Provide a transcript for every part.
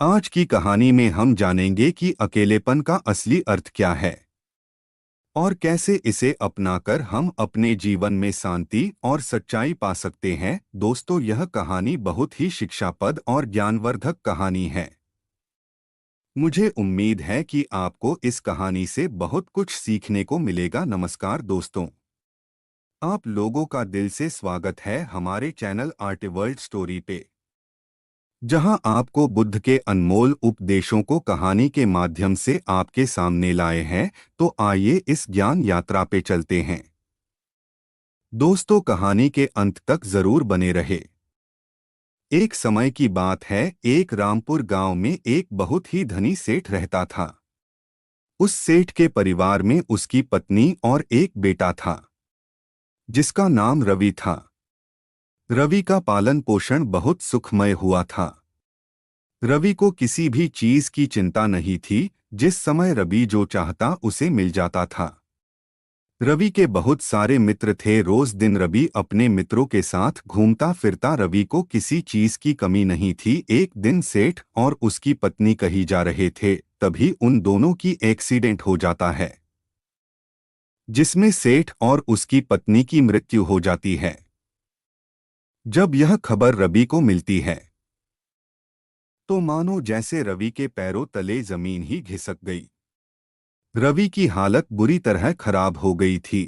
आज की कहानी में हम जानेंगे कि अकेलेपन का असली अर्थ क्या है और कैसे इसे अपनाकर हम अपने जीवन में शांति और सच्चाई पा सकते हैं। दोस्तों, यह कहानी बहुत ही शिक्षाप्रद और ज्ञानवर्धक कहानी है। मुझे उम्मीद है कि आपको इस कहानी से बहुत कुछ सीखने को मिलेगा। नमस्कार दोस्तों, आप लोगों का दिल से स्वागत है हमारे चैनल आर्टवर्ल्ड स्टोरी पे, जहां आपको बुद्ध के अनमोल उपदेशों को कहानी के माध्यम से आपके सामने लाए हैं। तो आइए इस ज्ञान यात्रा पे चलते हैं। दोस्तों, कहानी के अंत तक जरूर बने रहे। एक समय की बात है, एक रामपुर गांव में एक बहुत ही धनी सेठ रहता था। उस सेठ के परिवार में उसकी पत्नी और एक बेटा था, जिसका नाम रवि था। रवि का पालन पोषण बहुत सुखमय हुआ था। रवि को किसी भी चीज की चिंता नहीं थी। जिस समय रवि जो चाहता उसे मिल जाता था। रवि के बहुत सारे मित्र थे। रोज दिन रवि अपने मित्रों के साथ घूमता फिरता। रवि को किसी चीज की कमी नहीं थी। एक दिन सेठ और उसकी पत्नी कहीं जा रहे थे, तभी उन दोनों की एक्सीडेंट हो जाता है, जिसमें सेठ और उसकी पत्नी की मृत्यु हो जाती है। जब यह खबर रवि को मिलती है तो मानो जैसे रवि के पैरों तले जमीन ही घिसक गई। रवि की हालत बुरी तरह खराब हो गई थी।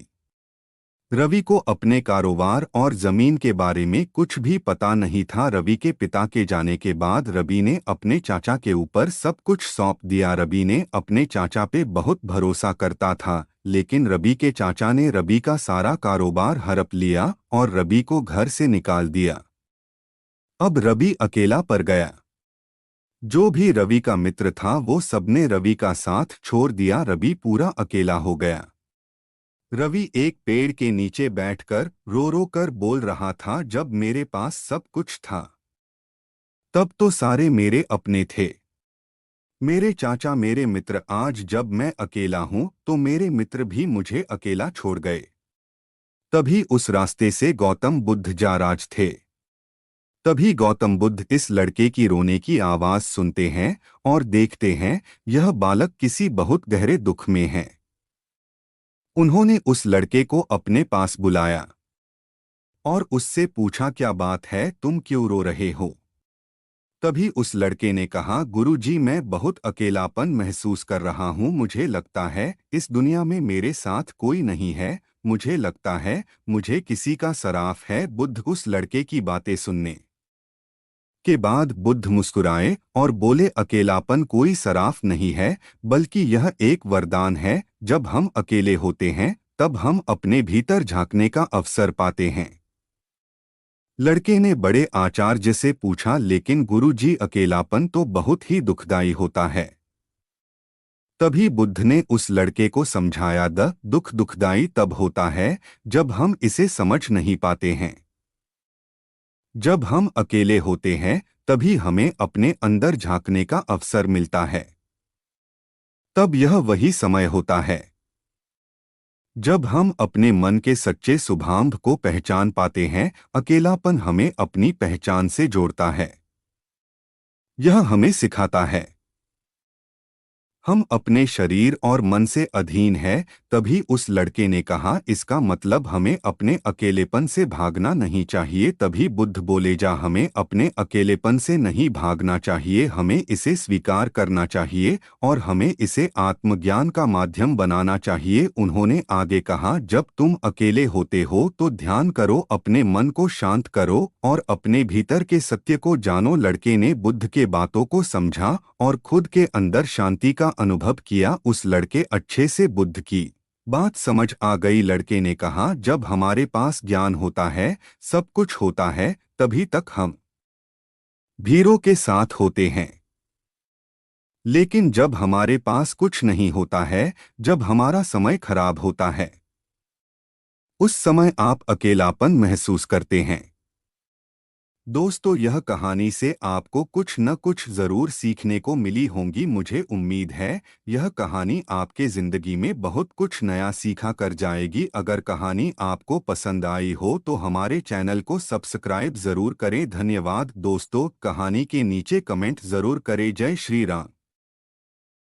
रवि को अपने कारोबार और जमीन के बारे में कुछ भी पता नहीं था। रवि के पिता के जाने के बाद रवि ने अपने चाचा के ऊपर सब कुछ सौंप दिया। रवि ने अपने चाचा पे बहुत भरोसा करता था, लेकिन रवि के चाचा ने रवि का सारा कारोबार हड़प लिया और रवि को घर से निकाल दिया। अब रवि अकेला पड़ गया। जो भी रवि का मित्र था वो सबने रवि का साथ छोड़ दिया। रवि पूरा अकेला हो गया। रवि एक पेड़ के नीचे बैठकर रो रो कर बोल रहा था, जब मेरे पास सब कुछ था तब तो सारे मेरे अपने थे। मेरे चाचा मेरे मित्र, आज जब मैं अकेला हूं तो मेरे मित्र भी मुझे अकेला छोड़ गए। तभी उस रास्ते से गौतम बुद्ध जा रहे थे। तभी गौतम बुद्ध इस लड़के की रोने की आवाज सुनते हैं और देखते हैं यह बालक किसी बहुत गहरे दुख में है। उन्होंने उस लड़के को अपने पास बुलाया और उससे पूछा, क्या बात है, तुम क्यों रो रहे हो? तभी उस लड़के ने कहा, गुरुजी, मैं बहुत अकेलापन महसूस कर रहा हूँ। मुझे लगता है इस दुनिया में मेरे साथ कोई नहीं है। मुझे लगता है मुझे किसी का सराफ है। बुद्ध उस लड़के की बातें सुनने के बाद बुद्ध मुस्कुराए और बोले, अकेलापन कोई सराफ नहीं है, बल्कि यह एक वरदान है। जब हम अकेले होते हैं तब हम अपने भीतर झांकने का अवसर पाते हैं। लड़के ने बड़े आचार्य से पूछा, लेकिन गुरुजी, अकेलापन तो बहुत ही दुखदाई होता है। तभी बुद्ध ने उस लड़के को समझाया, दुख दुखदाई तब होता है जब हम इसे समझ नहीं पाते हैं। जब हम अकेले होते हैं तभी हमें अपने अंदर झांकने का अवसर मिलता है। तब यह वही समय होता है जब हम अपने मन के सच्चे स्वभाव को पहचान पाते हैं। अकेलापन हमें अपनी पहचान से जोड़ता है। यह हमें सिखाता है हम अपने शरीर और मन से अधीन है। तभी उस लड़के ने कहा, इसका मतलब हमें अपने अकेलेपन से भागना नहीं चाहिए। तभी बुद्ध बोले, जा, हमें अपने अकेलेपन से नहीं भागना चाहिए, हमें इसे स्वीकार करना चाहिए और हमें इसे आत्मज्ञान का माध्यम बनाना चाहिए। उन्होंने आगे कहा, जब तुम अकेले होते हो तो ध्यान करो, अपने मन को शांत करो और अपने भीतर के सत्य को जानो। लड़के ने बुद्ध के बातों को समझा और खुद के अंदर शांति का अनुभव किया। उस लड़के अच्छे से बुद्ध की बात समझ आ गई। लड़के ने कहा, जब हमारे पास ज्ञान होता है, सब कुछ होता है, तभी तक हम भीड़ों के साथ होते हैं। लेकिन जब हमारे पास कुछ नहीं होता है, जब हमारा समय खराब होता है, उस समय आप अकेलापन महसूस करते हैं। दोस्तों, यह कहानी से आपको कुछ न कुछ जरूर सीखने को मिली होंगी। मुझे उम्मीद है यह कहानी आपके जिंदगी में बहुत कुछ नया सीखा कर जाएगी। अगर कहानी आपको पसंद आई हो तो हमारे चैनल को सब्सक्राइब जरूर करें। धन्यवाद दोस्तों। कहानी के नीचे कमेंट जरूर करें। जय श्री राम।